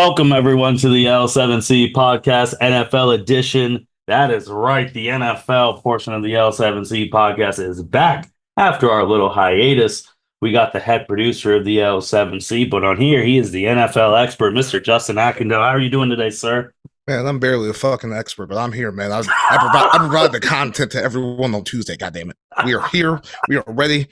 Welcome everyone to the L7C podcast, NFL edition. That is right. The NFL portion of the L7C podcast is back after our little hiatus. We got the head producer of the L7C, but on here, he is the NFL expert, Mr. Justin Ackendale. How are you doing today, sir? Man, I'm barely a fucking expert, but I'm here, man. I provide the content to everyone on Tuesday. God damn it. We are here. We are ready.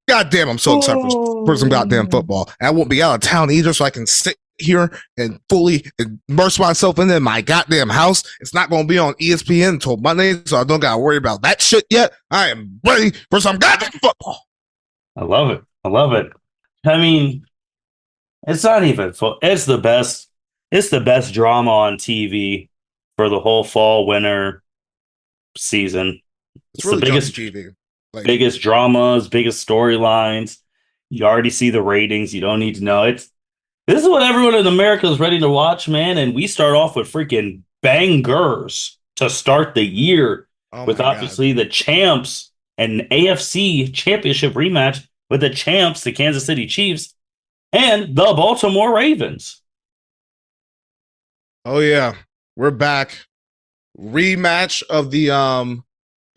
God damn, I'm so excited for some goddamn football. And I won't be out of town either, so I can sit here and fully immerse myself into my goddamn house. It's not going to be on ESPN until Monday, so I don't got to worry about that shit yet. I am ready for some goddamn football. I love it. I love it. I mean, it's not even it's the best. It's the best drama on TV for the whole fall winter season. It's really the biggest TV. Biggest dramas, biggest storylines. You already see the ratings. You don't need to know it. This is what everyone in America is ready to watch, man. And we start off with freaking bangers to start the year with obviously the champs and AFC championship rematch with the champs, the Kansas City Chiefs, and the Baltimore Ravens. Oh yeah, we're back. Rematch of the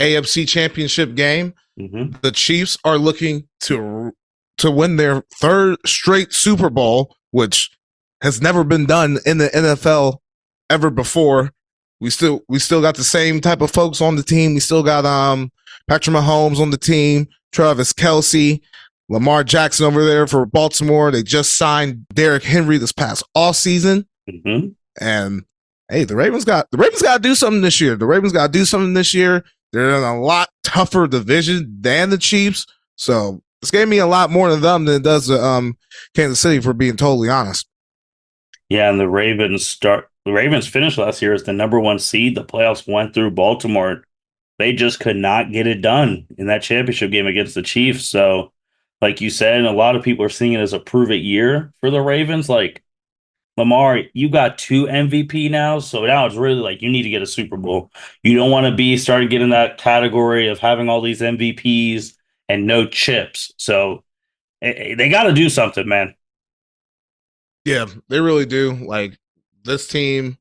AFC championship game. Mm-hmm. The Chiefs are looking to win their third straight Super Bowl, which has never been done in the NFL ever before. We still got the same type of folks on the team. We still got Patrick Mahomes on the team, Travis Kelce, Lamar Jackson over there for Baltimore. They just signed Derrick Henry this past offseason. Mm-hmm. And hey, the Ravens got to do something this year. They're in a lot tougher division than the Chiefs, so this gave me a lot more to them than it does to Kansas City, for being totally honest. Yeah, and the Ravens finished last year as the number one seed. The playoffs went through Baltimore. They just could not get it done in that championship game against the Chiefs. So, like you said, a lot of people are seeing it as a prove-it year for the Ravens. Like, Lamar, you got 2 MVP now, so now it's really like you need to get a Super Bowl. You don't want to be starting getting that category of having all these MVPs and no chips. So they got to do something, man. Yeah, they really do. Like, this team,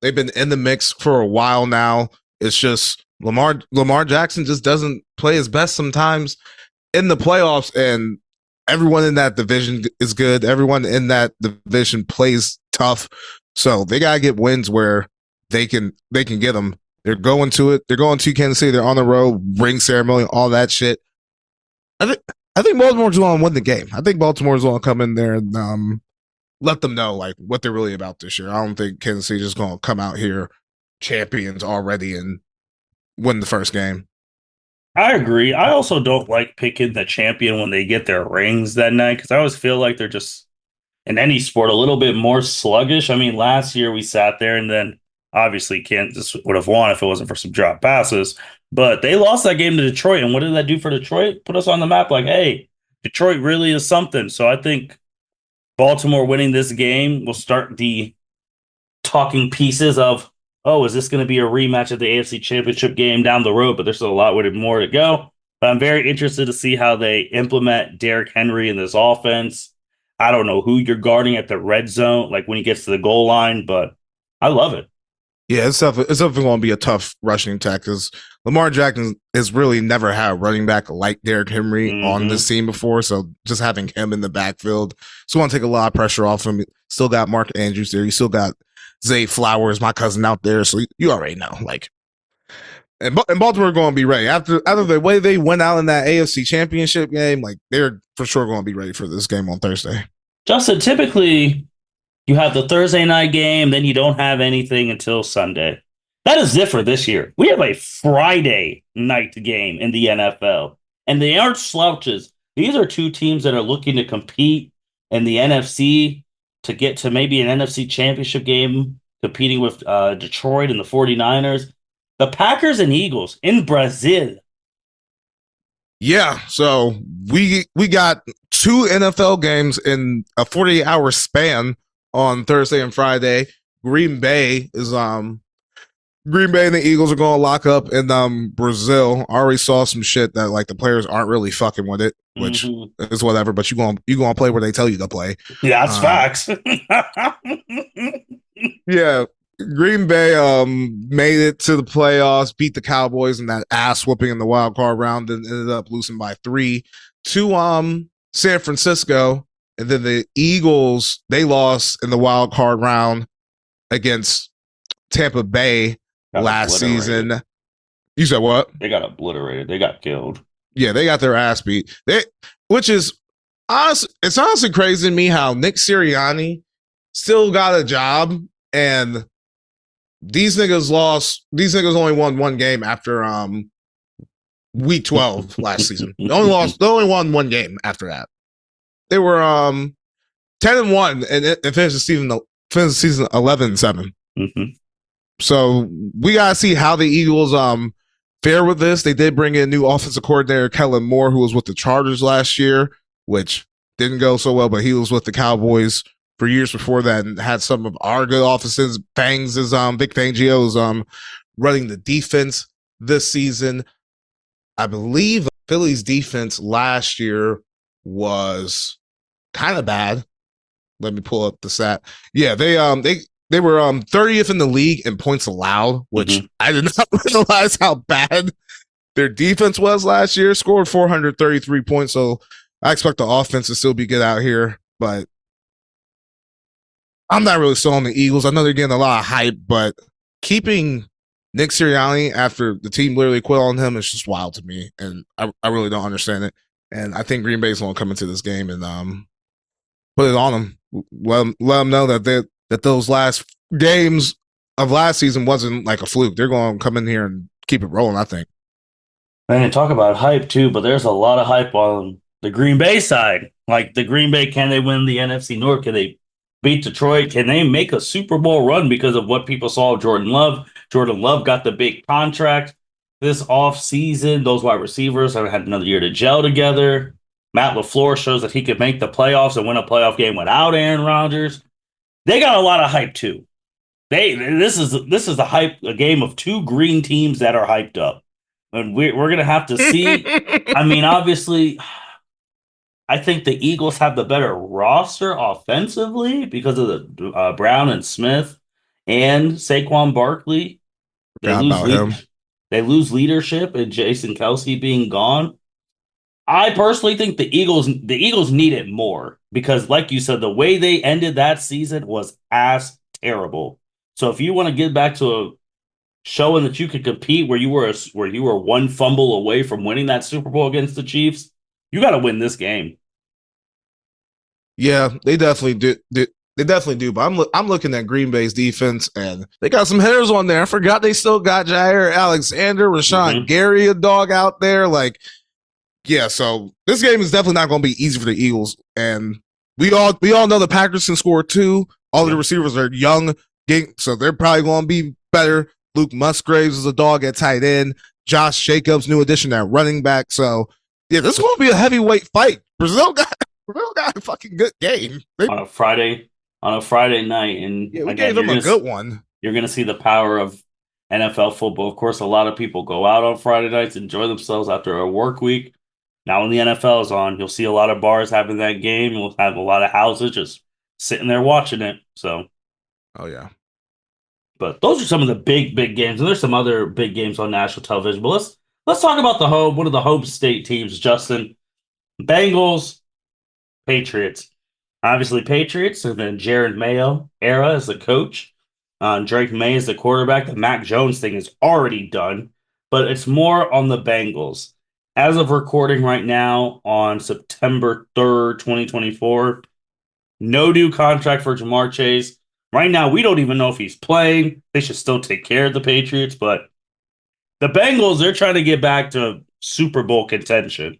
they've been in the mix for a while now. It's just Lamar Jackson just doesn't play his best sometimes in the playoffs, and everyone in that division is good. Everyone in that division plays tough. So they got to get wins where they can get them. They're going to it. They're going to Kansas City. They're on the road, ring ceremony, all that shit. I think Baltimore's going to win the game. I think Baltimore's going to come in there and let them know like what they're really about this year. I don't think Kansas City is going to come out here champions already and win the first game. I agree. I also don't like picking the champion when they get their rings that night because I always feel like they're just, in any sport, a little bit more sluggish. I mean, last year we sat there and then obviously Kansas would have won if it wasn't for some drop passes. But they lost that game to Detroit. And what did that do for Detroit? Put us on the map like, hey, Detroit really is something. So I think Baltimore winning this game will start the talking pieces of, oh, is this going to be a rematch of the AFC Championship game down the road? But there's still a lot more to go. But I'm very interested to see how they implement Derrick Henry in this offense. I don't know who you're guarding at the red zone, like when he gets to the goal line, but I love it. Yeah, it's definitely going to be a tough rushing attack because Lamar Jackson has really never had a running back like Derrick Henry on this team before. So just having him in the backfield, it's going to take a lot of pressure off him. Still got Mark Andrews there. You still got Zay Flowers, my cousin, out there. So you already know. Like, and Baltimore are going to be ready. After the way they went out in that AFC championship game, like, they're for sure going to be ready for this game on Thursday. Justin, typically you have the Thursday night game, then you don't have anything until Sunday. That is different this year. We have a Friday night game in the NFL, and they aren't slouches. These are two teams that are looking to compete in the NFC to get to maybe an NFC championship game, competing with Detroit and the 49ers. The Packers and Eagles in Brazil. Yeah, so we got 2 NFL games in a 48-hour span on Thursday and Friday. Green Bay is Green Bay and the Eagles are going to lock up in Brazil. I already saw some shit that like the players aren't really fucking with it, which is whatever. But you going to play where they tell you to play. Yeah, that's facts. Yeah, Green Bay made it to the playoffs, beat the Cowboys in that ass whooping in the wild card round, and ended up losing by 3 to San Francisco. And then the Eagles, they lost in the wild card round against Tampa Bay last season. You said what? They got obliterated. They got killed. Yeah, they got their ass beat. Which is it's honestly crazy to me how Nick Sirianni still got a job, and these niggas lost. These niggas only won one game after week 12 last season. They only won one game after that. They were 10-1 and finished the season 11-7. Mm-hmm. So we gotta see how the Eagles fare with this. They did bring in new offensive coordinator Kellen Moore, who was with the Chargers last year, which didn't go so well, but he was with the Cowboys for years before that and had some of our good offenses. Fangs is Vic Fangio is running the defense this season. I believe Philly's defense last year was kind of bad. Let me pull up the stat. Yeah, they were 30th in the league in points allowed, which I did not realize how bad their defense was last year. Scored 433 points, so I expect the offense to still be good out here, but I'm not really sold on the Eagles. I know they're getting a lot of hype, but keeping Nick Sirianni after the team literally quit on him is just wild to me, and I really don't understand it. And I think Green Bay's going to come into this game and put it on them. Let them know that those last games of last season wasn't like a fluke. They're going to come in here and keep it rolling, I think. Man, talk about hype too, but there's a lot of hype on the Green Bay side. Like the Green Bay, can they win the NFC North? Can they beat Detroit? Can they make a Super Bowl run because of what people saw of Jordan Love? Jordan Love got the big contract this offseason. Those wide receivers have had another year to gel together. Matt LaFleur shows that he could make the playoffs and win a playoff game without Aaron Rodgers. They got a lot of hype too. This is a game of two green teams that are hyped up, and we're gonna have to see. I mean, obviously, I think the Eagles have the better roster offensively because of the Brown and Smith and Saquon Barkley. They lose leadership and Jason Kelce being gone. I personally think the Eagles need it more because, like you said, the way they ended that season was ass terrible. So if you want to get back to showing that you could compete where you were one fumble away from winning that Super Bowl against the Chiefs, you got to win this game. Yeah, they definitely do. They definitely do. But I'm looking at Green Bay's defense, and they got some hitters on there. I forgot they still got Jair Alexander, Rashawn Gary, a dog out there. Like, yeah. So this game is definitely not going to be easy for the Eagles, and we all know the Packers can score too. All of the receivers are young, so they're probably going to be better. Luke Musgraves is a dog at tight end. Josh Jacobs, new addition at running back. So yeah, this is going to be a heavyweight fight. Brazil got a fucking good game on a Friday night, and yeah, we gave them a good one. You're going to see the power of NFL football. Of course, a lot of people go out on Friday nights, enjoy themselves after a work week. Now, when the NFL is on, you'll see a lot of bars having that game. You'll have a lot of houses just sitting there watching it. So, oh yeah. But those are some of the big games, and there's some other big games on national television. But let's talk about one of the home state teams, Justin. Bengals, Patriots. Obviously, Patriots have been Jared Mayo era as the coach. Drake May is the quarterback. The Mac Jones thing is already done, but it's more on the Bengals. As of recording right now on September 3rd, 2024, no new contract for Jamar Chase. Right now, we don't even know if he's playing. They should still take care of the Patriots, but the Bengals, they're trying to get back to Super Bowl contention.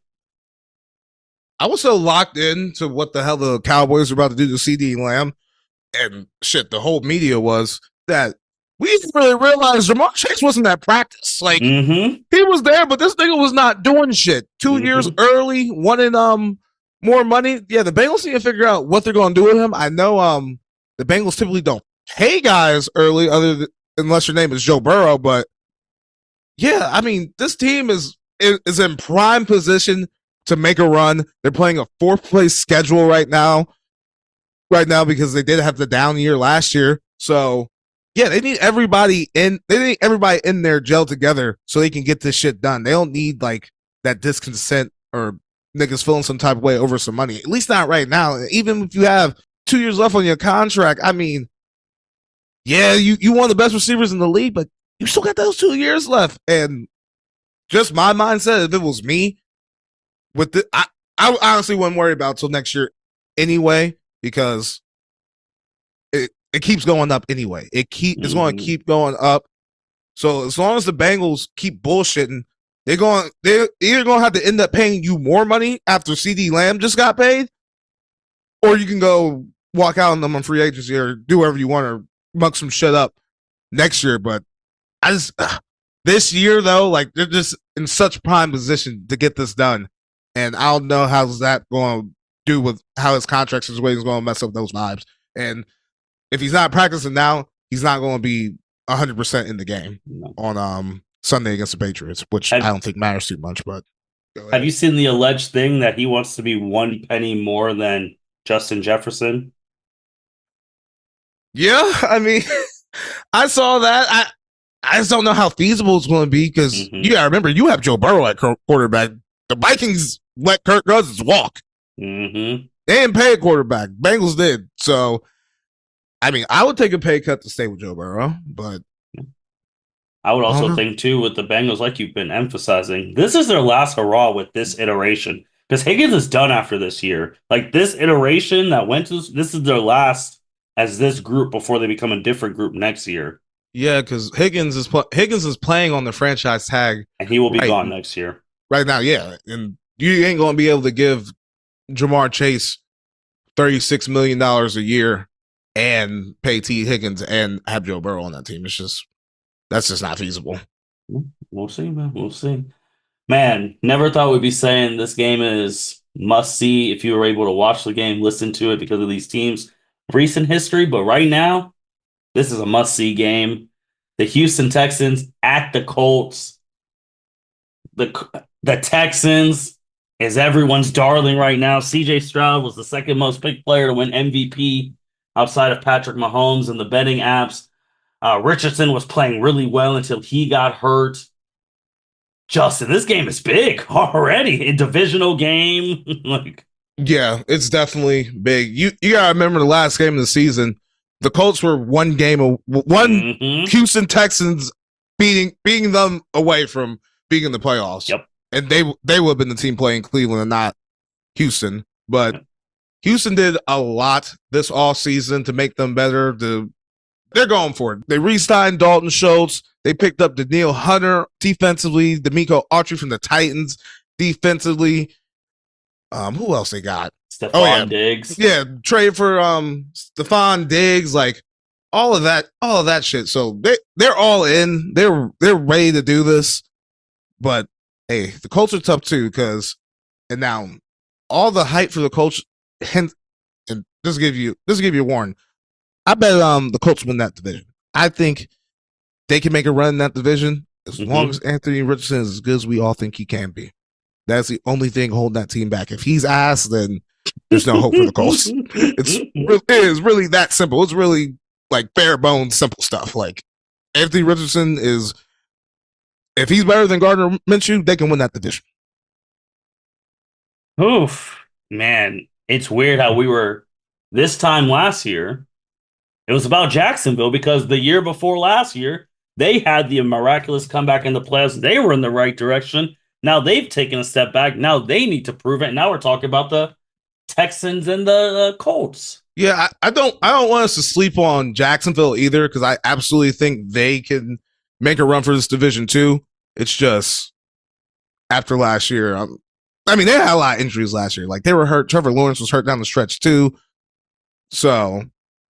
I was so locked in to what the hell the Cowboys were about to do to CeeDee Lamb, and shit, the whole media was that we didn't really realize Jamar Chase wasn't at practice. Like, he was there, but this nigga was not doing shit. 2 years early, wanting more money. Yeah, the Bengals need to figure out what they're going to do with him. I know the Bengals typically don't pay guys early, other unless your name is Joe Burrow. But yeah, I mean, this team is in prime position to make a run. They're playing a fourth place schedule right now because they did have the down year last year. So yeah, they need everybody in. They need everybody in there gel together so they can get this shit done. They don't need like that discontent or niggas feeling some type of way over some money. At least not right now. Even if you have 2 years left on your contract, I mean, yeah, you one of the best receivers in the league, but you still got those 2 years left. And just my mindset, if it was me, with the, I honestly wouldn't worry about till next year anyway, because it keeps going up anyway. It's going to keep going up. So as long as the Bengals keep bullshitting, they're either going to have to end up paying you more money after CD Lamb just got paid, or you can go walk out on them on free agency or do whatever you want or muck some shit up next year. But I just this year though, like they're just in such prime position to get this done, and I don't know how's that going to do with how his contract situation is going to mess up those vibes. And if he's not practicing now, he's not going to be 100% in the game on Sunday against the Patriots, which I don't think matters too much. But have you seen the alleged thing that he wants to be one penny more than Justin Jefferson? Yeah, I mean, I saw that. I just don't know how feasible it's going to be because you got to remember, you have Joe Burrow at quarterback. The Vikings let Kirk Cousins walk. They didn't pay a quarterback. Bengals did. So, I mean, I would take a pay cut to stay with Joe Burrow, but I would also think, too, with the Bengals, like you've been emphasizing, this is their last hurrah with this iteration. Because Higgins is done after this year. Like, this iteration that went to this is their last as this group before they become a different group next year. Yeah, because Higgins is playing on the franchise tag. And he will be gone next year. Right now, yeah. And you ain't going to be able to give Jamar Chase $36 million a year and pay T. Higgins and have Joe Burrow on that team. That's just not feasible. We'll see, man. We'll see. Man, never thought we'd be saying this game is must see if you were able to watch the game, listen to it because of these teams' recent history. But right now, this is a must see game. The Houston Texans at the Colts. The Texans is everyone's darling right now. CJ Stroud was the second most picked player to win MVP outside of Patrick Mahomes in the betting apps. Richardson was playing really well until he got hurt. Justin, this game is big already. A divisional game. Yeah, it's definitely big. You gotta remember the last game of the season. The Colts were one Houston Texans beating them away from being in the playoffs. Yep. And they would have been the team playing Cleveland and not Houston. But Houston did a lot this offseason to make them better. They're going for it. They re-signed Dalton Schultz. They picked up Danielle Hunter defensively, D'Amico Autry from the Titans defensively. Who else they got? Stephon Diggs. Yeah, trade for Stephon Diggs, like all of that shit. So they're all in. They're ready to do this. But hey, the Colts are tough too, and now all the hype for the Colts, and this will give you a warning. I bet the Colts win that division. I think they can make a run in that division as long as Anthony Richardson is as good as we all think he can be. That's the only thing holding that team back. If he's ass, then there's no hope for the Colts. It is really that simple. It's really like bare bones, simple stuff. Like Anthony Richardson is, if he's better than Gardner Minshew, they can win that division. Oof, man, it's weird how we were this time last year. It was about Jacksonville because the year before last year, they had the miraculous comeback in the playoffs. They were in the right direction. Now they've taken a step back. Now they need to prove it. Now we're talking about the Texans and the Colts. Yeah, I don't want us to sleep on Jacksonville either because I absolutely think they can make a run for this division too. It's just after last year. I mean, they had a lot of injuries last year. Like they were hurt. Trevor Lawrence was hurt down the stretch too. So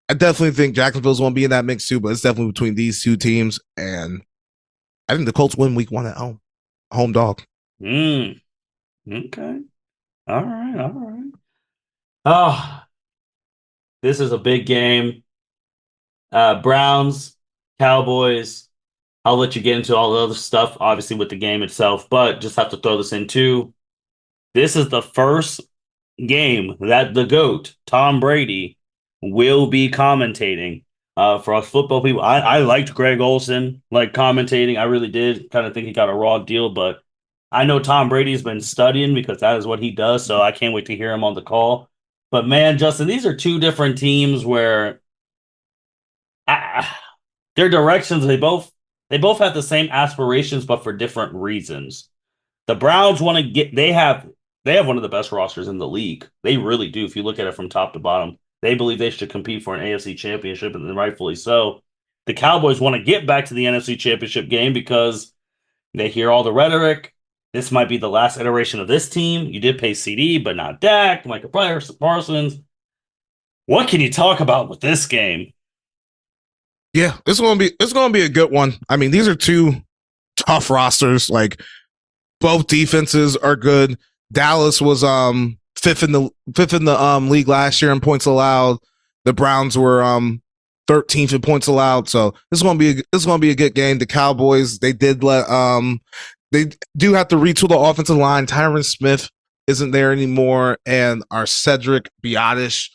I definitely think Jacksonville's going to be in that mix too, but it's definitely between these two teams. And I think the Colts win week 1 at home. Home dog. Okay. All right. Oh, this is a big game. Browns Cowboys. I'll let you get into all the other stuff, obviously, with the game itself, but just have to throw this in too. This is the first game that the GOAT, Tom Brady, will be commentating. For us football people, I liked Greg Olson, like commentating. I really did kind of think he got a raw deal, but I know Tom Brady's been studying because that is what he does. So I can't wait to hear him on the call. But man, Justin, these are two different teams where I, their directions, they both have the same aspirations, but for different reasons. The Browns want to get they have one of the best rosters in the league. They really do. If you look at it from top to bottom, they believe they should compete for an AFC championship, and rightfully so. The Cowboys want to get back to the NFC championship game because they hear all the rhetoric. This might be the last iteration of this team. You did pay CD, but not Dak, Michael Parsons. What can you talk about with this game? Yeah, it's gonna be a good one. I mean, these are two tough rosters. Like both defenses are good. Dallas was fifth in the league last year in points allowed. The Browns were 13th in points allowed. So this is gonna be a good game. The Cowboys, they do have to retool the offensive line. Tyron Smith isn't there anymore, and our Cedric Biotish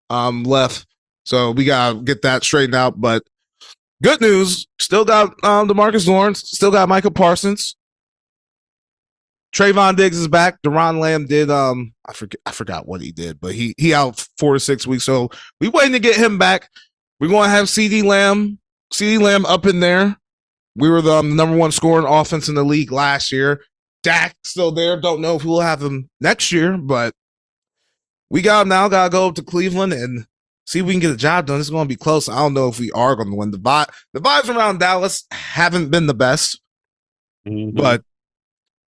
left. So we gotta get that straightened out. But good news, still got DeMarcus Lawrence, still got Michael Parsons. Trayvon Diggs is back. Deron Lamb did I forgot what he did, but he out 4 to 6 weeks. So we waiting to get him back. We're gonna have CD Lamb up in there. We were the number one scoring offense in the league last year. Dak still there. Don't know if we'll have him next year, but we got him now. Gotta go up to Cleveland and see if we can get the job done. It's gonna be close. I don't know if we are gonna win. The vibes around Dallas haven't been the best, but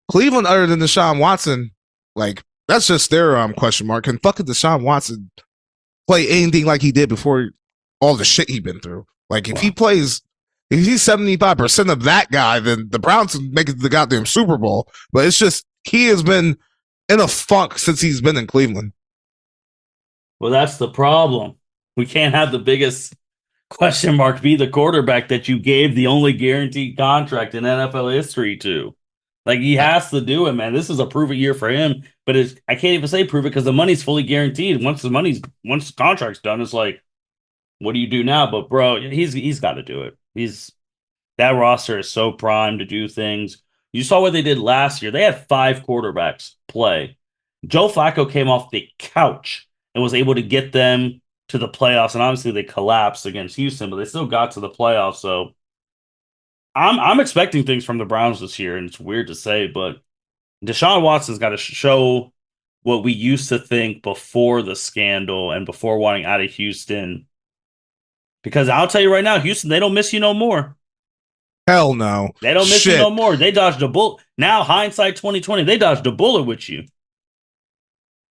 Cleveland, other than Deshaun Watson, like that's just their question mark. Can fucking Deshaun Watson play anything like he did before all the shit he'd been through? Like if he plays, if he's 75% of that guy, then the Browns can make it to the goddamn Super Bowl. But it's just he has been in a funk since he's been in Cleveland. Well, that's the problem. We can't have the biggest question mark be the quarterback that you gave the only guaranteed contract in NFL history to. Like he has to do it, man. This is a prove it year for him, but I can't even say prove it because the money's fully guaranteed. Once the contract's done, it's like, what do you do now? But bro, he's got to do it. That roster is so primed to do things. You saw what they did last year. They had 5 quarterbacks play. Joe Flacco came off the couch and was able to get them to the playoffs. And obviously they collapsed against Houston, but they still got to the playoffs. So I'm expecting things from the Browns this year, and it's weird to say, but Deshaun Watson's got to show what we used to think before the scandal and before wanting out of Houston. Because I'll tell you right now, Houston, they don't miss you no more. Hell no. They don't miss you no more. They dodged a bullet. Now, hindsight 2020, they dodged a bullet with you.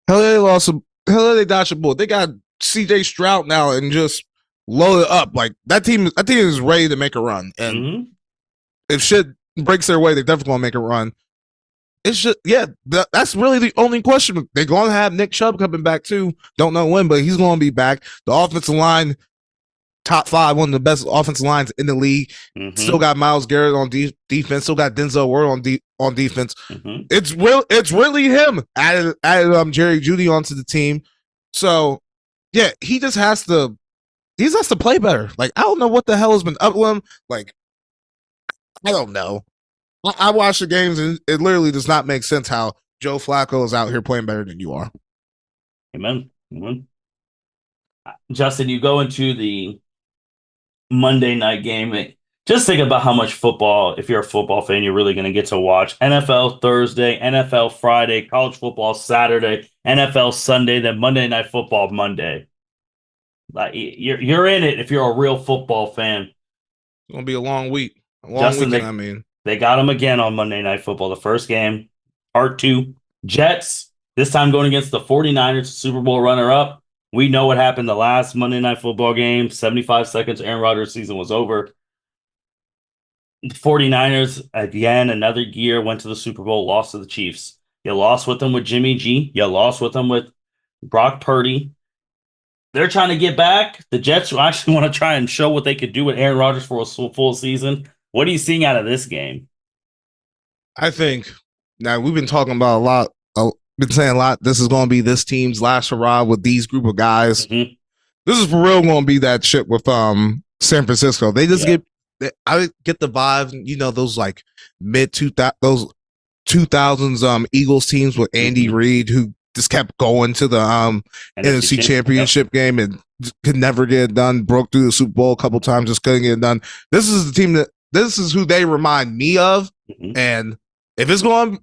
Hell, they dodged a bullet. They got CJ Stroud now and just load it up. Like that team is ready to make a run. And if shit breaks their way, they're definitely gonna make a run. It's just that's really the only question. They're gonna have Nick Chubb coming back too. Don't know when, but he's gonna be back. The offensive line, top 5, one of the best offensive lines in the league. Still got Myles Garrett on defense. Still got Denzel Ward on defense. It's really him. Added Jerry Jeudy onto the team. So yeah, he has to play better. Like I don't know what the hell has been up with him. Like I don't know. I watch the games and it literally does not make sense how Joe Flacco is out here playing better than you are. Amen. Justin, you go into the Monday night game. Just think about how much football, if you're a football fan, you're really going to get to watch. NFL Thursday, NFL Friday, college football Saturday, NFL Sunday, then Monday Night Football Monday. Like you're in it if you're a real football fan. It's gonna be a long week. Justin, they got them again on Monday Night Football. The first game, part 2, Jets. This time going against the 49ers, Super Bowl runner-up. We know what happened the last Monday Night Football game. 75 seconds, Aaron Rodgers' season was over. The 49ers, again, another year, went to the Super Bowl, lost to the Chiefs. You lost with them with Jimmy G. You lost with them with Brock Purdy. they're trying to get back. The Jets actually want to try and show what they could do with Aaron Rodgers for a full season. What are you seeing out of this game? I think now we've been talking about a lot. Been saying a lot. This is going to be this team's last hurrah with these group of guys. Mm-hmm. This is for real going to be that shit with San Francisco. They just I get the vibe. You know those like mid 2000s Eagles teams with Andy Reid who just kept going to the NFC Championship game and could never get it done. Broke through the Super Bowl a couple times, just couldn't get it done. This is the team this is who they remind me of. Mm-hmm. And if it's going,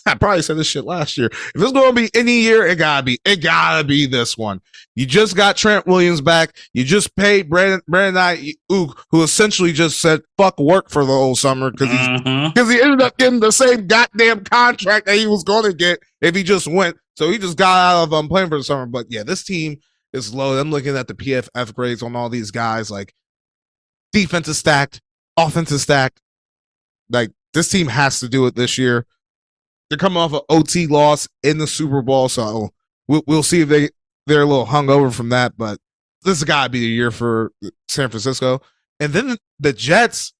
I probably said this shit last year. If it's going to be any year, it gotta be this one. You just got Trent Williams back. You just paid Brandon Aiyuk, who essentially just said fuck work for the whole summer because he ended up getting the same goddamn contract that he was going to get if he just went. So he just got out of playing for the summer. But yeah, this team is low. I'm looking at the PFF grades on all these guys. Like defense is stacked, offense is stacked. Like this team has to do it this year. They're coming off an OT loss in the Super Bowl, so we'll see if they're a little hungover from that. But this has got to be the year for San Francisco. And then the Jets.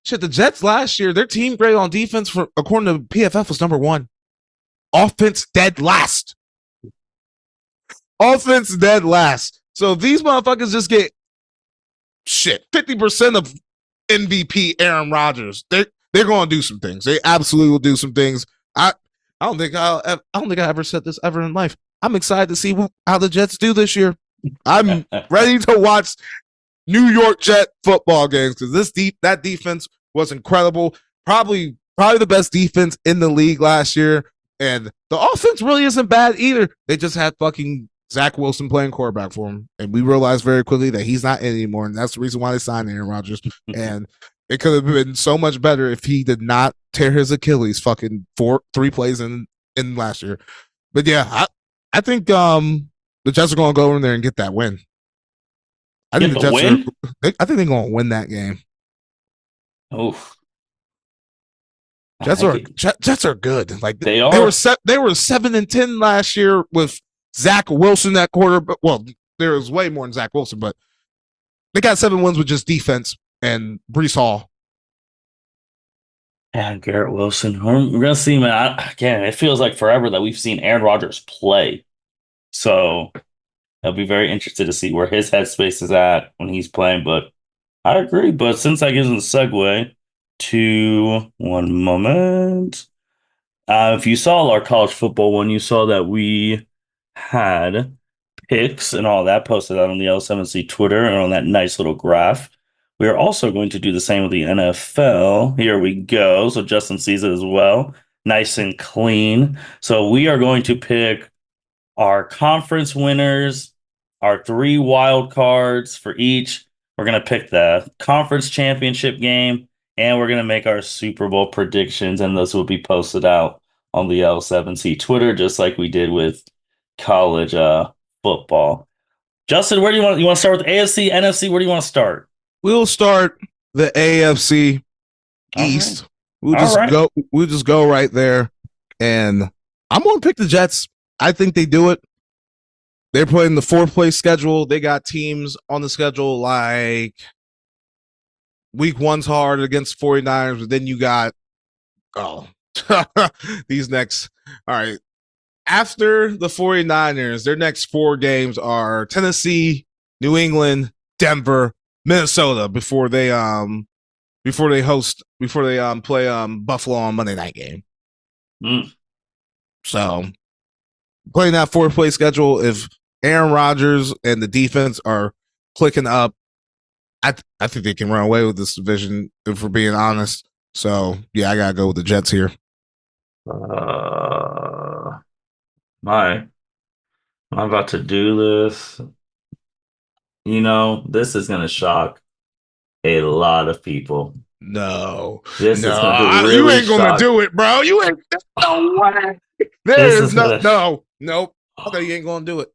Shit, the Jets last year, their team grade on defense, according to PFF, was number 1. Offense dead last. Offense dead last. So these motherfuckers just get 50% of MVP Aaron Rodgers. They're going to do some things. They absolutely will do some things. I don't think I ever said this ever in life. I'm excited to see how the Jets do this year. I'm ready to watch New York Jet football games because that defense was incredible. Probably the best defense in the league last year. And the offense really isn't bad either. They just had fucking Zach Wilson playing quarterback for him. And we realized very quickly that he's not in anymore. And that's the reason why they signed Aaron Rodgers. And it could have been so much better if he did not tear his Achilles fucking 3 plays in last year. But yeah, I think the Jets are going to go in there and get that win. I think they're going to win that game. Oof. Jets are good. Like they are. They were 7-10 last year with Zach Wilson at quarterback. Well, there was way more than Zach Wilson, but they got 7 wins with just defense and Breece Hall. And Garrett Wilson. We're gonna see, man. Again, it feels like forever that we've seen Aaron Rodgers play. So I'll be very interested to see where his headspace is at when he's playing. But I agree. But since that gives him the segue to one moment. If you saw our college football one, you saw that we had picks and all that posted out on the L7C Twitter and on that nice little graph. We are also going to do the same with the NFL. Here we go. So Justin sees it as well. Nice and clean. So we are going to pick our conference winners, our 3 wild cards for each. We're going to pick the conference championship game, and we're going to make our Super Bowl predictions, and those will be posted out on the L7C Twitter, just like we did with college football. Justin, where do you want to start with AFC, NFC? Where do you want to start? We'll start the AFC East. Right. We'll just go right there. And I'm going to pick the Jets. I think they do it. They're playing the 4th place schedule. They got teams on the schedule like week 1's hard against 49ers, but then you got these next. All right. After the 49ers, their next 4 games are Tennessee, New England, Denver, Minnesota before they play Buffalo on Monday night game. So playing that 4th place schedule, if Aaron Rodgers and the defense are clicking up, I think they can run away with this division, if we're being honest. So yeah, I gotta go with the Jets here. I'm about to do this. You know, this is going to shock a lot of people. No. This is going to really you ain't going to do it, bro. You ain't. No way. There's no. Nope. Okay, you ain't going to do it.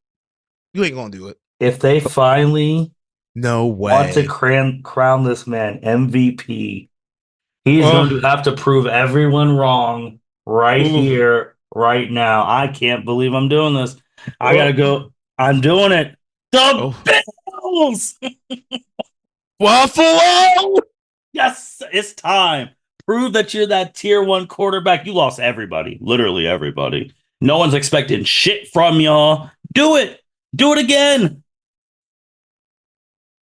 You ain't going to do it. If they finally want to crown this man MVP, he's going to have to prove everyone wrong right here, right now. I can't believe I'm doing this. I got to go. I'm doing it. The Oh, Bills. Buffalo! Yes, it's time. Prove that you're that tier one quarterback. You lost everybody, literally everybody. No one's expecting shit from y'all. Do it. Do it again.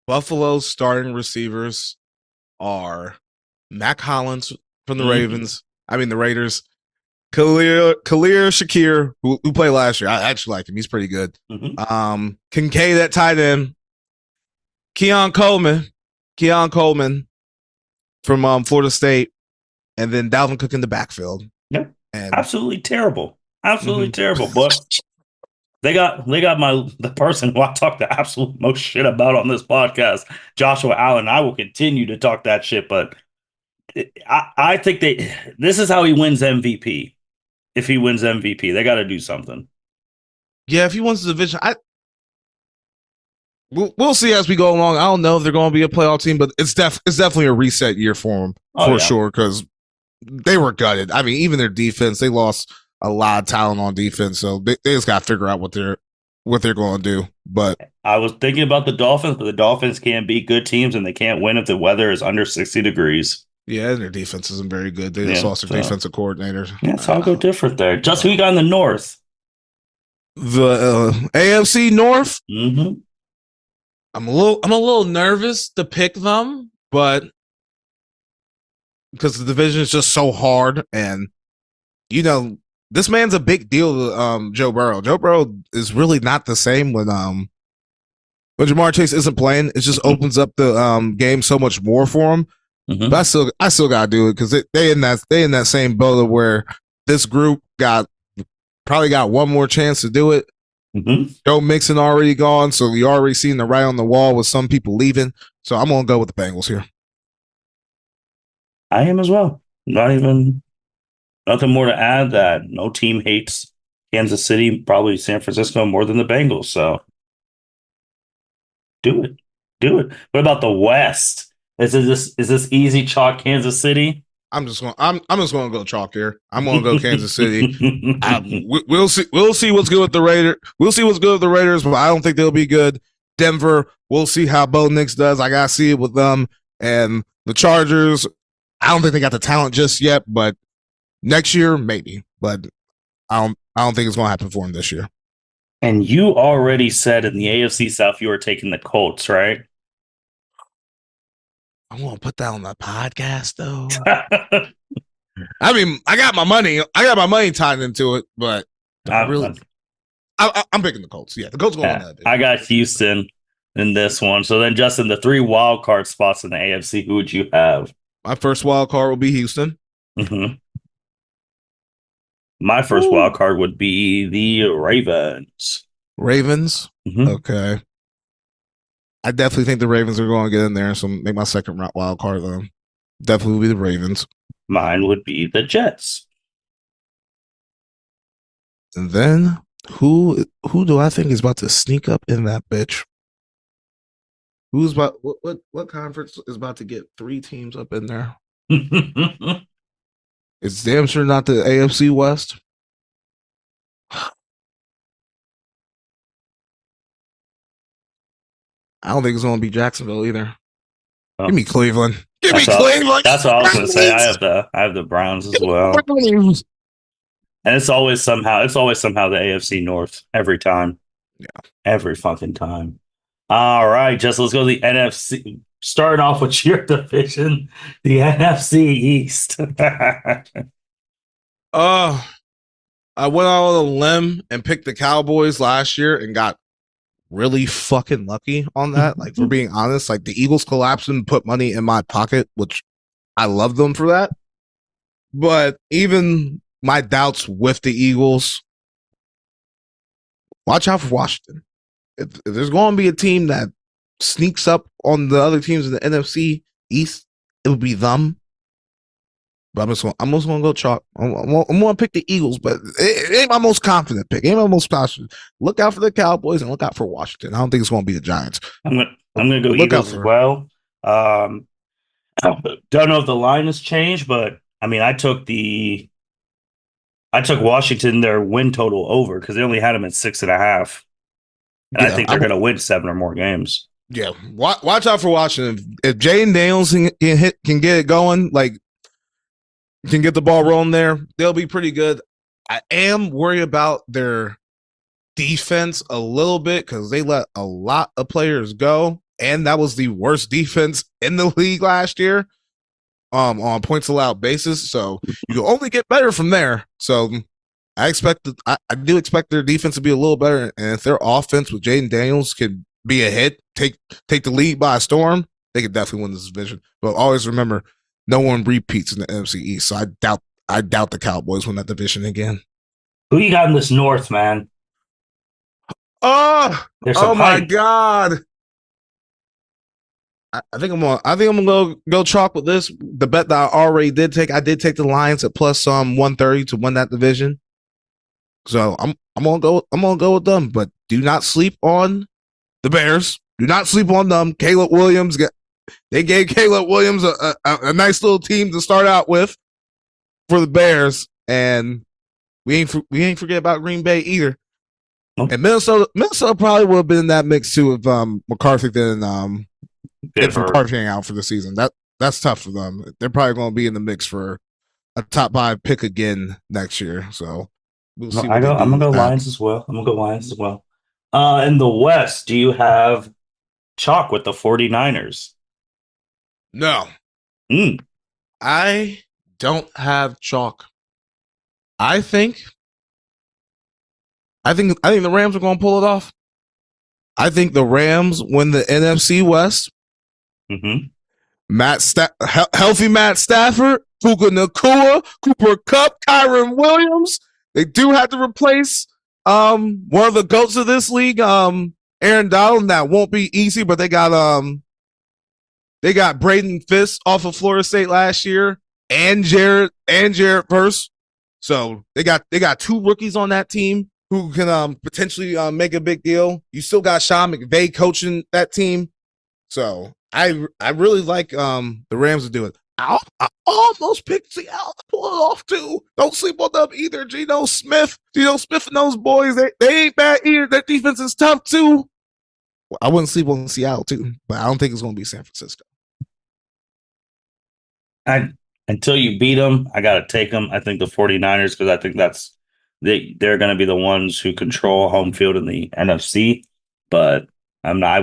Buffalo's starting receivers are Mac Hollins from the Mhm. Ravens. I mean the Raiders. Khalil Shakir, who played last year. I actually like him. He's pretty good. Mhm. Kincaid at tight end. Keon Coleman from Florida State, and then Dalvin Cook in the backfield. Yep. And Absolutely terrible. Absolutely mhm. terrible. But they got the person who I talk the absolute most shit about on this podcast, Joshua Allen. I will continue to talk that shit, but I think this is how he wins MVP. If he wins MVP, they got to do something. Yeah, if he wins the division, we'll see as we go along. I don't know if they're going to be a playoff team, but it's definitely a reset year for them Oh for yeah. sure because they were gutted. I mean, even their defense, they lost a lot of talent on defense, so they just got to figure out what they're going to do. But I was thinking about the Dolphins, but the Dolphins can't beat good teams and they can't win if the weather is under 60 degrees. yeah, their defense isn't very good. They just Yeah. lost their So, defensive coordinator. yeah, so I'll go different there. Just who you got in the North? The AFC North. Mm-hmm. I'm a little nervous to pick them, but because the division is just so hard, and this man's a big deal to Joe Burrow. Joe Burrow is really not the same when Jamar Chase isn't playing. It just opens up the game so much more for him. Mm-hmm. But I still gotta do it because they in that same boat of where this group probably got one more chance to do it. Mm-hmm. Joe Mixon already gone, so we already seen the writing on the wall with some people leaving. So I'm gonna go with the Bengals here. I am as well. Nothing more to add. That no team hates Kansas City, probably San Francisco more than the Bengals. So do it, do it. What about the West? Is this easy chalk Kansas City? I'm just gonna go chalk here. I'm gonna go Kansas City. We'll see. We'll see what's good with the Raiders. We'll see what's good with the Raiders, but I don't think they'll be good. Denver. We'll see how Bo Nix does. I gotta see it with them and the Chargers. I don't think they got the talent just yet, but next year maybe. But I don't think it's gonna happen for them this year. And you already said in the AFC South you were taking the Colts, right? I'm gonna put that on the podcast though. I mean, I got my money tied into it, but I'm picking the Colts. Yeah, the Colts going on that. I got Houston in this one. So then, Justin, the 3 wild card spots in the AFC, who would you have? My first wild card will be Houston. Mm-hmm. My first wild card would be the Ravens. Ravens. Mm-hmm. Okay. I definitely think the Ravens are going to get in there. So make my second wild card though. Definitely will be the Ravens. Mine would be the Jets. And then who do I think is about to sneak up in that bitch? Who's about what conference is about to get 3 teams up in there? It's damn sure not the AFC West. I don't think it's going to be Jacksonville either. Oh. Give me Cleveland. Give me Cleveland. That's what I was going to say. I have the Browns as well. And it's always somehow the AFC North every time. Yeah. Every fucking time. All right, Jess, let's go to the NFC. Starting off with your division, the NFC East. I went out on a limb and picked the Cowboys last year and got really fucking lucky on that. Like, for being honest, like the Eagles collapsed and put money in my pocket, which I love them for that. But even my doubts with the Eagles, watch out for Washington. If there's going to be a team that sneaks up on the other teams in the NFC East, it would be them. But I'm just going to go chalk. I'm going to pick the Eagles, but it ain't my most confident pick. It ain't my most passionate. Look out for the Cowboys and look out for Washington. I don't think it's going to be the Giants. I'm going to go Eagles as well. Don't know if the line has changed, but I mean, I took Washington their win total over because they only had them at 6.5. And I Yeah, think they're going to win 7 or more games. yeah. Watch out for Washington. If Jaden Daniels can get it going, like can get the ball rolling there, they'll be pretty good. I am worried about their defense a little bit because they let a lot of players go, and that was the worst defense in the league last year. On points allowed basis, so you can only get better from there. So I do expect their defense to be a little better, and if their offense with Jaden Daniels could be a hit, take the lead by a storm, they could definitely win this division. But always remember, no one repeats in the NFC East, so I doubt the Cowboys win that division again. Who you got in this North, man? Oh my hype. God. I think I'm gonna go chalk with this. The bet that I already did take, I did take the Lions at plus 130 to win that division. So I'm gonna go with them, but do not sleep on the Bears. Do not sleep on them. Caleb Williams, they gave Caleb Williams a nice little team to start out with for the Bears, and we ain't forget about Green Bay either. Nope. And Minnesota probably would have been in that mix too if McCarthy didn't if McCarthy out for the season. That's tough for them. They're probably going to be in the mix for a top 5 pick again next year. So we'll see. I'm gonna go Lions as well. In the West, do you have chalk with the 49ers? No. I don't have chalk. I think the Rams are going to pull it off. I think the Rams win the NFC West. Mm-hmm. Healthy Matt Stafford, Puka Nacua, Cooper Kupp, Kyron Williams. They do have to replace one of the GOATs of this league, Aaron Donald. That won't be easy, but they got Braden Fisk off of Florida State last year, and Jared Verse. So they got 2 rookies on that team who can potentially make a big deal. You still got Sean McVay coaching that team. So I really like the Rams to do it. I almost picked Seattle to pull it off too. Don't sleep on them either. Geno Smith and those boys, they ain't bad either. Their defense is tough too. Well, I wouldn't sleep on Seattle too, but I don't think it's going to be San Francisco. Until you beat them, I got to take them. I think the 49ers, because I think they're going to be the ones who control home field in the NFC. But I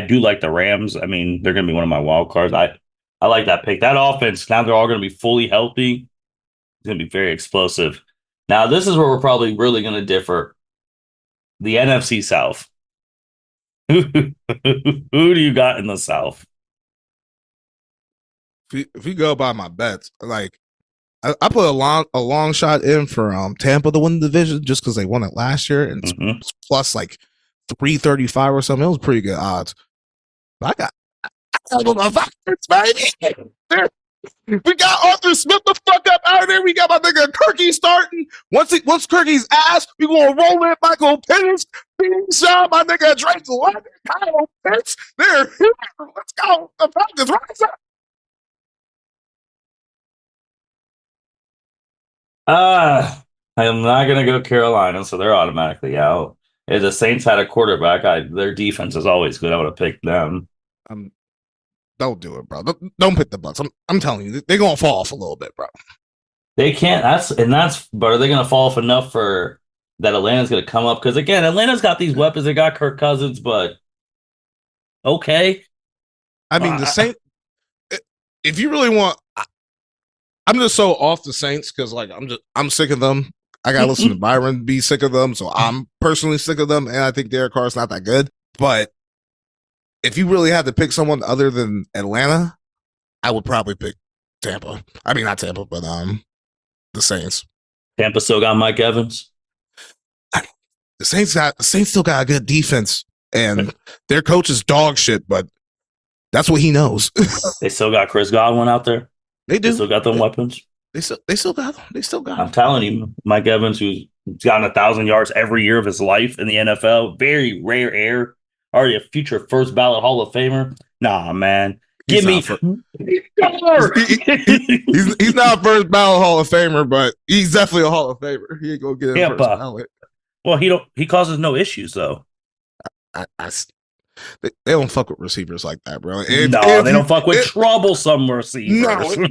do like the Rams. I mean, they're going to be one of my wild cards. I like that pick. That offense, now they're all going to be fully healthy. It's going to be very explosive. Now, this is where we're probably really going to differ. The NFC South. Who do you got in the South? If you go by my bets, like I put a long shot in for Tampa to win the division just because they won it last year, and it's plus like 335 or something. It was pretty good odds. But I got my Vikings, baby. We got Arthur Smith the fuck up out of there. We got my nigga Kirky starting. Once Kirky's ass, we gonna roll in Michael Penix. Shot my nigga Drake London, Kyle Pitts. There, let's go. The Falcons rise up. I'm not gonna go Carolina, so they're automatically out. If the Saints had a quarterback, their defense is always good. I would have picked them. Don't do it, bro. Don't pick the Bucks. I'm telling you, they're gonna fall off a little bit, bro. They can't. But are they gonna fall off enough for that? Atlanta's gonna come up because again, Atlanta's got these weapons. They got Kirk Cousins, but okay. I mean, the Saints. If you really want, I'm just so off the Saints because like I'm sick of them. I gotta listen to Byron be sick of them, so I'm personally sick of them, and I think Derek Carr's not that good. But if you really had to pick someone other than Atlanta, I would probably pick Tampa. I mean, not Tampa, but the Saints. Tampa still got Mike Evans. The Saints still got a good defense, and their coach is dog shit, but that's what he knows. They still got Chris Godwin out there. They do. They still got them weapons. They still got them. I'm telling you, Mike Evans, who's gotten 1,000 yards every year of his life in the NFL, very rare air. Already a future first ballot Hall of Famer. Nah, man. He's not a first ballot Hall of Famer, but he's definitely a Hall of Famer. He ain't gonna get a first ballot. Well, he causes no issues though. they don't fuck with receivers like that, bro. No, they don't fuck with troublesome receivers. No,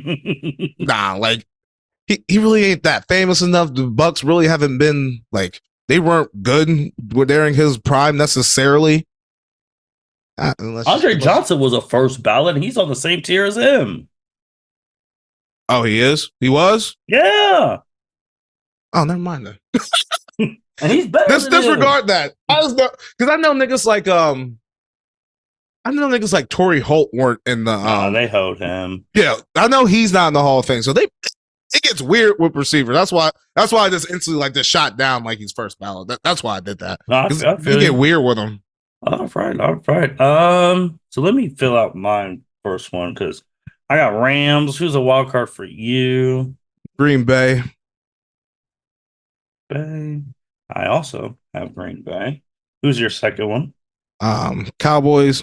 nah, like he really ain't that famous enough. The Bucks really haven't been like they weren't good during his prime necessarily. Andre Johnson was a first ballot, and he's on the same tier as him. Oh, he is? He was? Yeah. Oh, never mind then. And he's better. Disregard that. Because I know niggas like Torrey Holt weren't in the. They hold him. Yeah, I know he's not in the Hall of Fame, so it gets weird with receivers. That's why I just instantly like just shot down like he's first ballot. That's why I did that. You get weird with him. All right. So let me fill out my first one because I got Rams. Who's a wild card for you? Green Bay. I also have Green Bay. Who's your second one? Cowboys.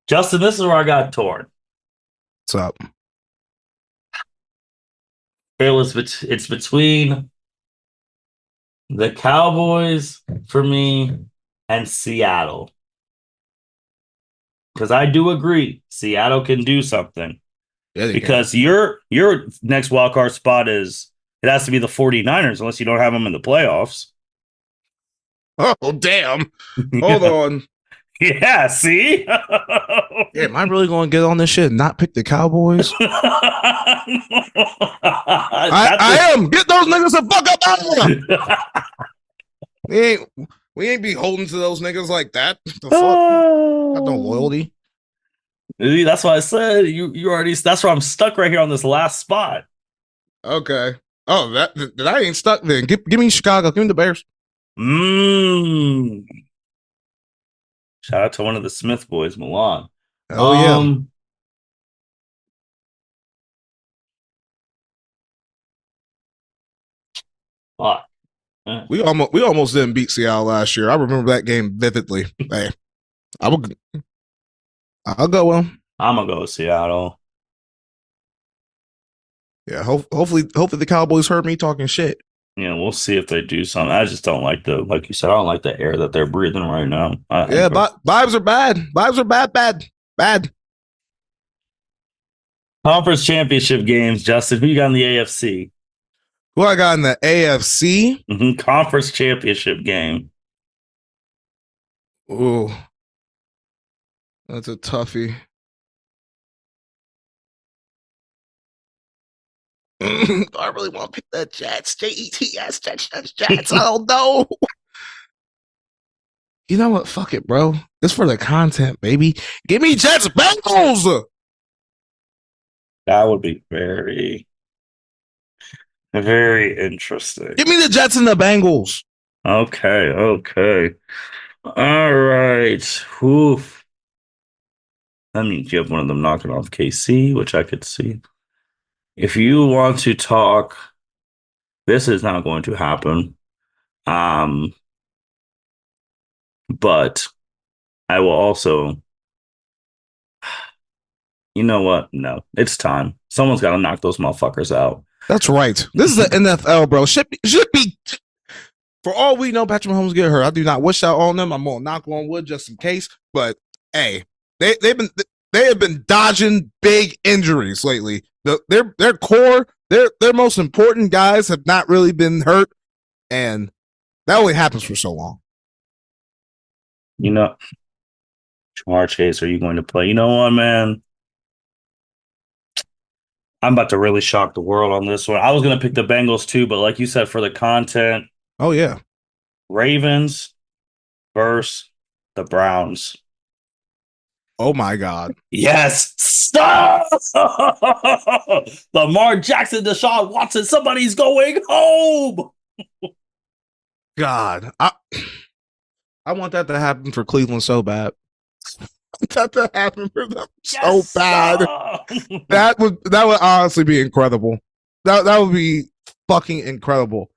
Justin, this is where I got torn. What's up? It's between the Cowboys for me and Seattle. Because I do agree, Seattle can do something. Yeah, because your next wildcard spot it has to be the 49ers unless you don't have them in the playoffs. Oh, damn. Hold on. Yeah, see? Yeah, am I really going to get on this shit and not pick the Cowboys? I am. Get those niggas the fuck up out of here. We ain't beholden to those niggas like that. The fuck? Got no loyalty. That's why I said you already. That's why I'm stuck right here on this last spot. Okay. Oh, that I ain't stuck then. Give me Chicago. Give me the Bears. Shout out to one of the Smith boys, Milan. Oh yeah. Fuck. We almost didn't beat Seattle last year. I remember that game vividly. Hey, I'll go with them. I'm gonna go with Seattle. Yeah, hopefully the Cowboys heard me talking shit. Yeah, we'll see if they do something. I just don't like like you said, I don't like the air that they're breathing right now. Vibes are bad. Vibes are bad. Conference championship games, Justin. Who you got in the AFC? Who I got in the AFC? Conference championship game. Ooh, that's a toughie. Do I really want to pick the Jets? Jets. I don't know. You know what? Fuck it, bro. It's for the content, baby. Give me Jets Bengals. That would be very, very interesting. Give me the Jets and the Bengals. Okay. All right. Oof. That means you have one of them knocking off KC, which I could see. If you want to talk, this is not going to happen. But I will also, you know what? No, it's time. Someone's got to knock those motherfuckers out. That's right. This is the NFL, bro. Should be. For all we know, Patrick Mahomes get hurt. I do not wish that on them. I'm gonna knock on wood just in case. But hey, they have been dodging big injuries lately. Their core, their most important guys have not really been hurt, and that only happens for so long. You know, Ja'Marr Chase, are you going to play? You know what, man? I'm about to really shock the world on this one. I was going to pick the Bengals too, but like you said, for the content. Oh, yeah. Ravens versus the Browns. Oh, my God. Yes. Stop! Lamar Jackson, Deshaun Watson, somebody's going home. God. I want that to happen for Cleveland so bad. I want that to happen for them so bad. That would honestly be incredible. That would be fucking incredible.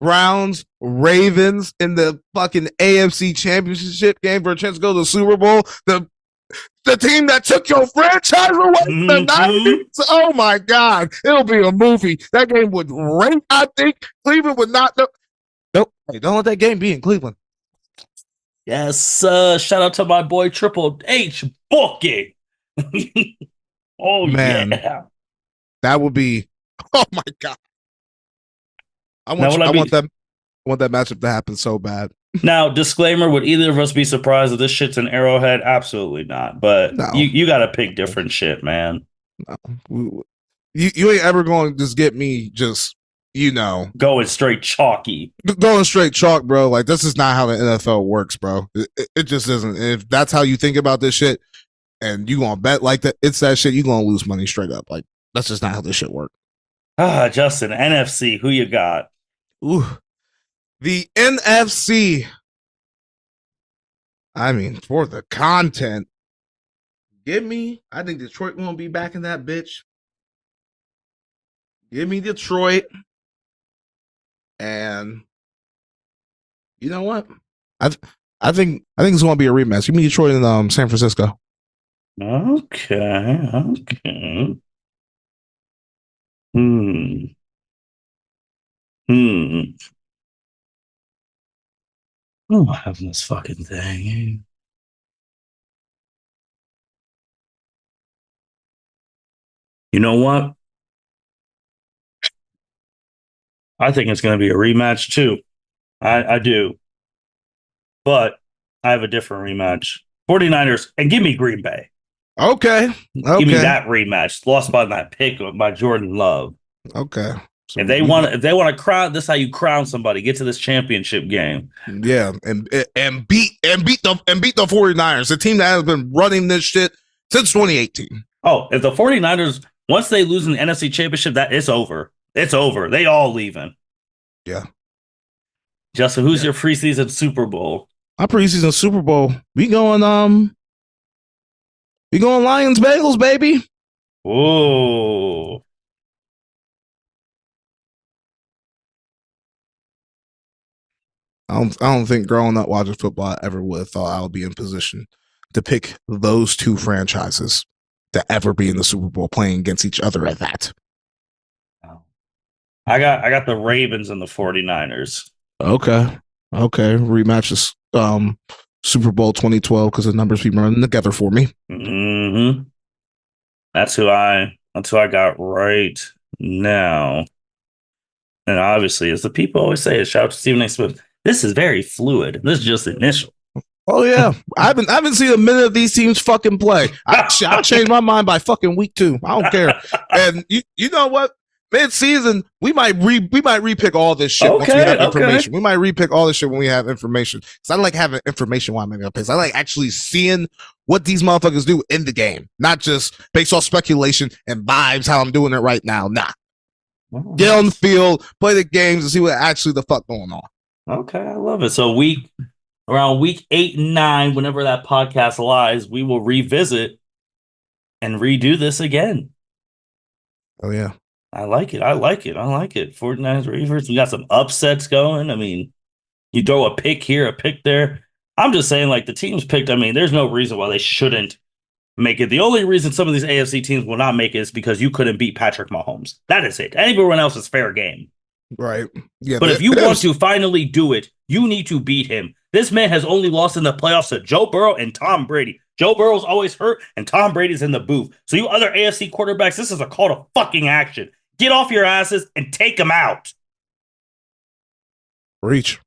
Browns, Ravens in the fucking AFC Championship game for a chance to go to the Super Bowl. The team that took your franchise away in the 90s. Oh my God. It'll be a movie. That game would rank, I think. Cleveland would not. Nope. Hey, don't let that game be in Cleveland. Yes, shout out to my boy Triple H Bookie. Oh, man. Yeah. That would be, oh my God. I want that matchup to happen so bad. Now, disclaimer, would either of us be surprised if this shit's an Arrowhead? Absolutely not. But no. you got to pick different shit, man. No. You ain't ever going to just get me just, going straight chalky. Going straight chalk, bro. Like, this is not how the NFL works, bro. It just isn't. If that's how you think about this shit and you going to bet like that, it's that shit, you going to lose money straight up. Like, that's just not how this shit works. Justin, NFC, who you got? Ooh. The NFC. I mean, for the content, I think Detroit won't be back in that bitch. Give me Detroit. And you know what? I think it's going to be a rematch. Give me Detroit and San Francisco. Okay. Oh, I'm having this fucking thing. You know what? I think it's going to be a rematch too. I do. But I have a different rematch. 49ers, and give me Green Bay. Okay. Give me that rematch. Lost by that pick by Jordan Love. Okay. So if they want to crown, this is how you crown somebody. Get to this championship game. Yeah, and beat the 49ers, the team that has been running this shit since 2018. Oh, if the 49ers, once they lose in the NFC Championship, that it's over. It's over. They all leaving. Yeah. Justin, who's your preseason Super Bowl? Our preseason Super Bowl. We going Lions Bengals, baby. Whoa. I don't think growing up watching football I ever would have thought I would be in position to pick those two franchises to ever be in the Super Bowl playing against each other at that. I got the Ravens and the 49ers. Okay. Rematches Super Bowl 2012 because the numbers be running together for me. Mm-hmm. That's who I got right now. And obviously, as the people always say, shout out to Stephen A. Smith. This is very fluid. This is just initial. Oh yeah, I haven't seen a minute of these teams fucking play. I'll change my mind by fucking week 2. I don't care. And you know what? Mid-season, we might repick all this shit once we have information. We might repick all this shit when we have information. Because I like having information while I'm making picks. I like actually seeing what these motherfuckers do in the game, not just based off speculation and vibes. How I'm doing it right now. Nah. Get on the field, play the games, and see what actually the fuck going on. Okay, I love it. So around week 8 and 9, whenever that podcast lies, we will revisit and redo this again. Oh yeah. I like it. 49ers Reavers. We got some upsets going. I mean, you throw a pick here, a pick there. I'm just saying, like, the teams picked, I mean, there's no reason why they shouldn't make it. The only reason some of these AFC teams will not make it is because you couldn't beat Patrick Mahomes. That is it. Everyone else is fair game. Right. Yeah. But if you want to finally do it, you need to beat him. This man has only lost in the playoffs to Joe Burrow and Tom Brady. Joe Burrow's always hurt, and Tom Brady's in the booth. So you other AFC quarterbacks, this is a call to fucking action. Get off your asses and take them out. Reach.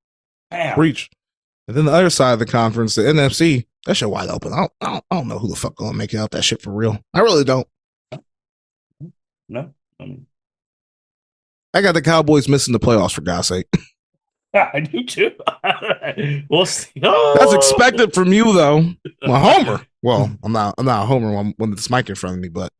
Damn. Reach. And then the other side of the conference, the NFC, that shit wide open. I don't know who the fuck gonna make it out that shit for real. I really don't. No. I got the Cowboys missing the playoffs, for God's sake. I do too. We'll see. That's expected from you, though. Well, Homer. Well, I'm not a Homer when it's Mike in front of me, but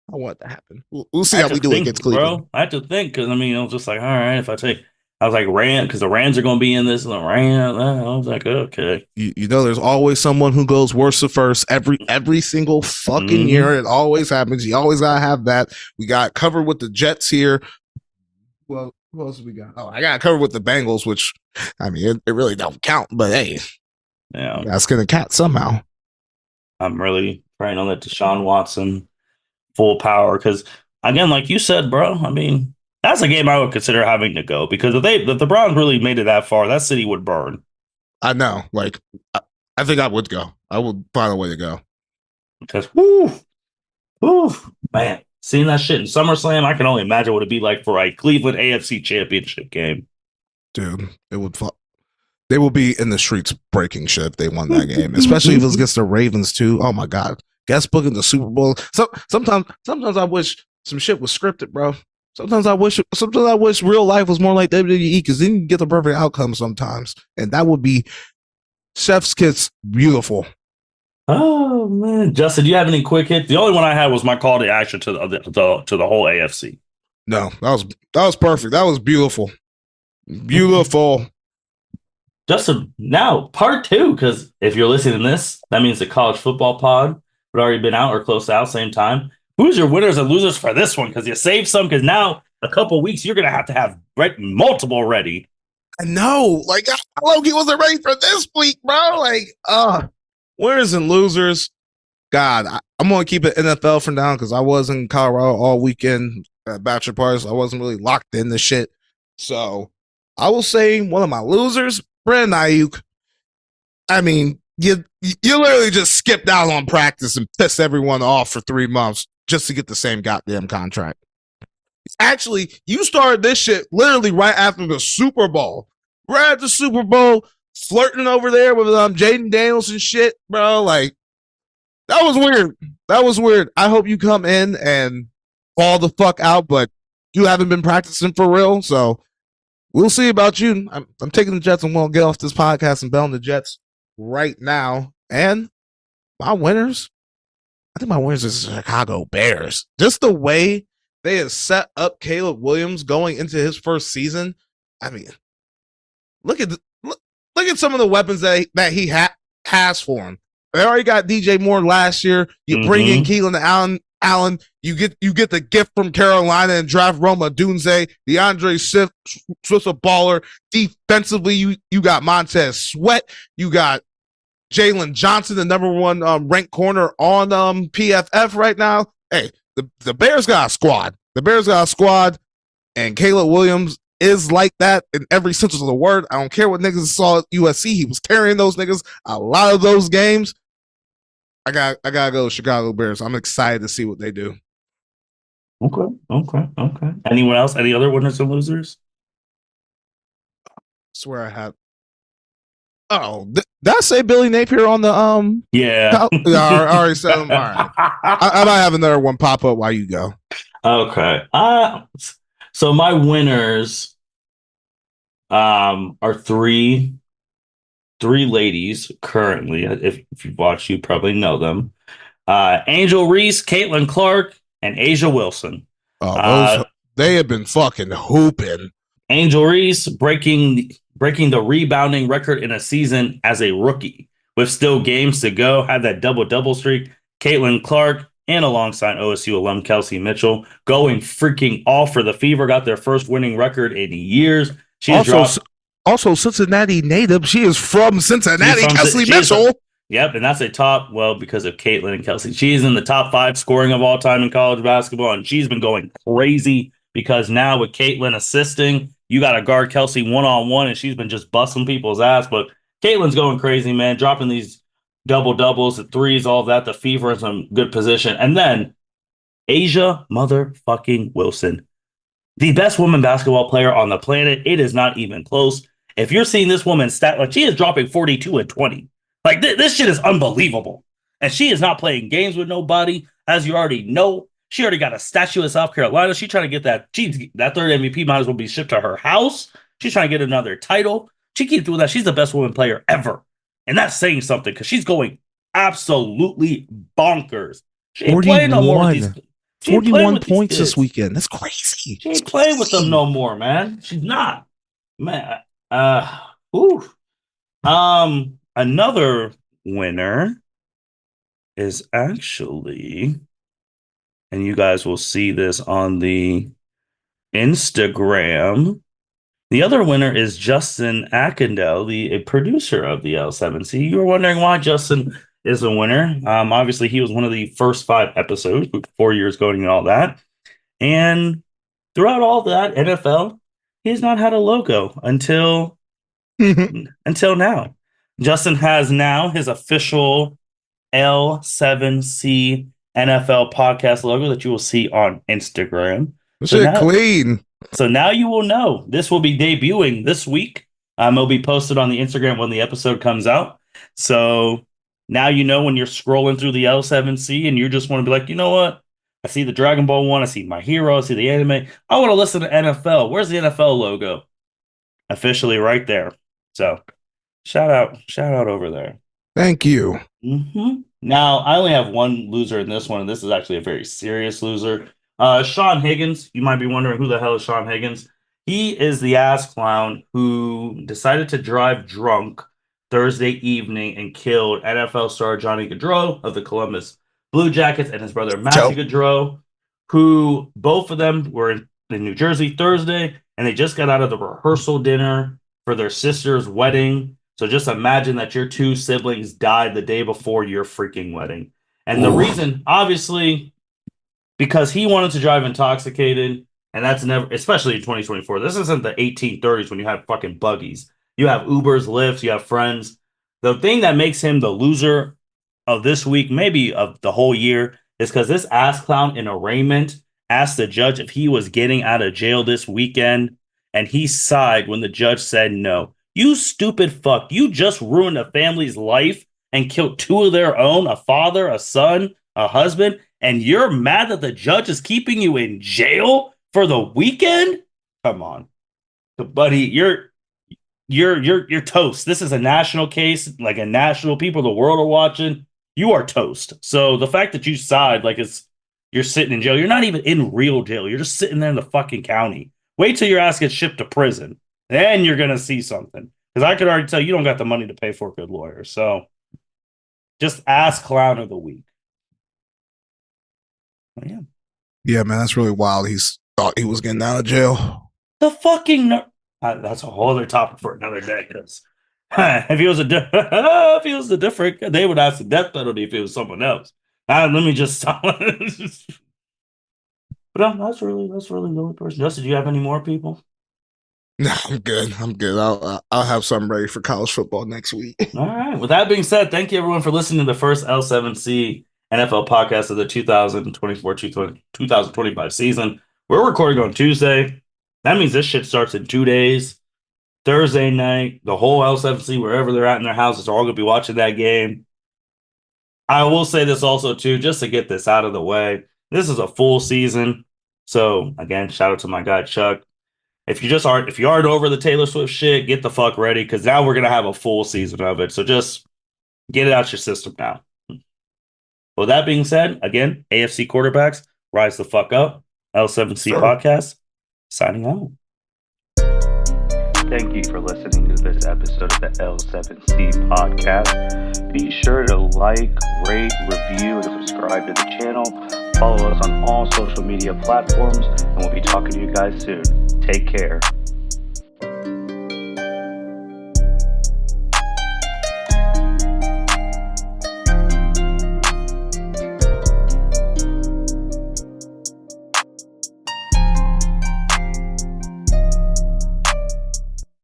I want that to happen. We'll see how we do against Cleveland. Bro, I have to think because I was just like, all right, if I was like Rams because the Rams are going to be in this, and the Rams. I was like, okay. You know, there's always someone who goes worse at first. Every single fucking year, it always happens. You always gotta have that. We got covered with the Jets here. Well, who else we got? Oh, I got covered with the Bengals, which I mean, it really don't count. But hey, yeah, that's gonna count somehow. I'm really praying on that Deshaun Watson full power because again, like you said, bro, I mean, that's a game I would consider having to go because if the Browns really made it that far, that city would burn. I know. Like, I think I would go. I would find a way to go. Because whoo, whoo, man, seeing that shit in SummerSlam, I can only imagine what it'd be like for a Cleveland AFC Championship game. Dude, it would. They will be in the streets breaking shit if they won that game, especially if it was against the Ravens too. Oh my god, guest booking the Super Bowl. Sometimes I wish some shit was scripted, bro. Sometimes I wish real life was more like WWE because then you get the perfect outcome sometimes, and that would be Chef's Kiss beautiful. Oh man, Justin, do you have any quick hits? The only one I had was my call to action to the whole AFC. No, that was perfect. That was beautiful, beautiful. Justin, now part two, because if you're listening to this, that means the college football pod would already been out or close to out same time. Who's your winners and losers for this one? Because you saved some. Because now a couple weeks you're gonna have to have multiple ready. I know, like Loki wasn't ready for this week, bro. Like, winners and losers. God, I'm gonna keep it NFL for now because I was in Colorado all weekend at bachelor parties. I wasn't really locked in the shit. So I will say one of my losers, Brandon Ayuk. I mean, you literally just skipped out on practice and pissed everyone off for 3 months just to get the same goddamn contract. Actually, you started this shit literally right after the Super Bowl. Right at the Super Bowl, flirting over there with Jaden Daniels and shit, bro. Like, that was weird. That was weird. I hope you come in and fall the fuck out, but you haven't been practicing for real, so we'll see about you. I'm taking the Jets and we'll get off this podcast and bet on the Jets right now. And my winners, I think my winners is Chicago Bears. Just the way they have set up Caleb Williams going into his first season. I mean, look at some of the weapons that he has for him. They already got DJ Moore last year. You bring in Keelan Allen. You get the gift from Carolina and draft Roma Dunze. DeAndre Swift's a baller. Defensively, you got Montez Sweat. You got Jalen Johnson, the number one ranked corner on PFF right now. Hey, the Bears got a squad. The Bears got a squad, and Caleb Williams is like that in every sense of the word. I don't care what niggas saw at USC. He was carrying those niggas a lot of those games. I gotta go to Chicago Bears. I'm excited to see what they do. Okay. Anyone else? Any other winners and losers? I swear I had. Oh, did I say Billy Napier on the Yeah. I already said him. All right. I might have another one pop up while you go. Okay. So my winners are three ladies currently. If you've watched, you probably know them. Angel Reese, Caitlin Clark, and Asia Wilson. Oh, they have been fucking hooping. Angel Reese breaking the rebounding record in a season as a rookie with still games to go. Had that double streak. Caitlin Clark and alongside OSU alum Kelsey Mitchell going freaking off for the Fever. Got their first winning record in years. Also Cincinnati native. She is from Cincinnati, Kelsey Mitchell. Yep, and that's a top, because of Caitlin and Kelsey. She's in the top 5 scoring of all time in college basketball, and she's been going crazy because now with Caitlin assisting, you got to guard Kelsey one-on-one, and she's been just busting people's ass. But Caitlin's going crazy, man, dropping these double-doubles, the threes, all of that. The Fever in some good position. And then Asia motherfucking Wilson, the best woman basketball player on the planet. It is not even close. If you're seeing this woman stat, like she is dropping 42 and 20. Like this shit is unbelievable. And she is not playing games with nobody. As you already know, she already got a statue in South Carolina. She's trying to get that third MVP might as well be shipped to her house. She's trying to get another title. She keeps doing that. She's the best woman player ever. And that's saying something because she's going absolutely bonkers. She ain't playing no more with these. 41 points this weekend. That's crazy. She ain't playing with them no more, man. She's not. Man. Another winner is actually, and you guys will see this on the Instagram. The other winner is Justin Akindel, a producer of the L7C. You were wondering why Justin is a winner. Obviously, he was one of the first 5 episodes, 4 years going and all that. And throughout all that NFL, he has not had a logo until now. Justin has now his official L7C NFL podcast logo that you will see on Instagram. Shit, clean. So now you will know. This will be debuting this week. It'll be posted on the Instagram when the episode comes out. So now you know when you're scrolling through the L7C and you just want to be like, you know what? I see the Dragon Ball one. I see My Hero. I see the anime. I want to listen to NFL. Where's the NFL logo? Officially right there. So shout out over there. Thank you. Mm-hmm. Now, I only have one loser in this one, and this is actually a very serious loser. Sean Higgins. You might be wondering who the hell is Sean Higgins. He is the ass clown who decided to drive drunk Thursday evening and killed NFL star Johnny Gaudreau of the Columbus Blue Jackets and his brother Matthew Gaudreau, who both of them were in New Jersey Thursday, and they just got out of the rehearsal dinner for their sister's wedding. So just imagine that your 2 siblings died the day before your freaking wedding. And the reason, obviously, because he wanted to drive intoxicated, and that's never, especially in 2024. This isn't the 1830s when you have fucking buggies. You have Ubers, Lyfts, you have friends. The thing that makes him the loser of this week, maybe of the whole year, is because this ass clown in arraignment asked the judge if he was getting out of jail this weekend, and he sighed when the judge said no. You stupid fuck. You just ruined a family's life and killed 2 of their own, a father, a son, a husband, and you're mad that the judge is keeping you in jail for the weekend? Come on. Buddy, you're toast. This is a national case, like a national people, the world are watching. You are toast. So the fact that you sighed like you're sitting in jail, you're not even in real jail. You're just sitting there in the fucking county. Wait till your ass gets shipped to prison. Then you're going to see something. Because I could already tell you don't got the money to pay for a good lawyer. So just ask clown of the week. Yeah. Yeah, man, that's really wild. He thought he was getting out of jail. The fucking... that's a whole other topic for another day. Because if he was a different... They would ask the death penalty if it was someone else. Let me just... But that's really the only person. Justin, do you have any more people? No, I'm good. I'll have something ready for college football next week. All right. With that being said, thank you everyone for listening to the first L7C NFL podcast of the 2024-2025 season. We're recording on Tuesday. That means this shit starts in 2 days. Thursday night, the whole L7C, wherever they're at in their houses, are all going to be watching that game. I will say this also, too, just to get this out of the way. This is a full season. So, again, shout out to my guy, Chuck. If you aren't over the Taylor Swift shit, get the fuck ready, because now we're going to have a full season of it. So just get it out your system now. With that being said, again, AFC quarterbacks, rise the fuck up. L7C podcast, signing out. Thank you for listening to this episode of the L7C podcast. Be sure to like, rate, review, and subscribe to the channel. Follow us on all social media platforms, and we'll be talking to you guys soon. Take care.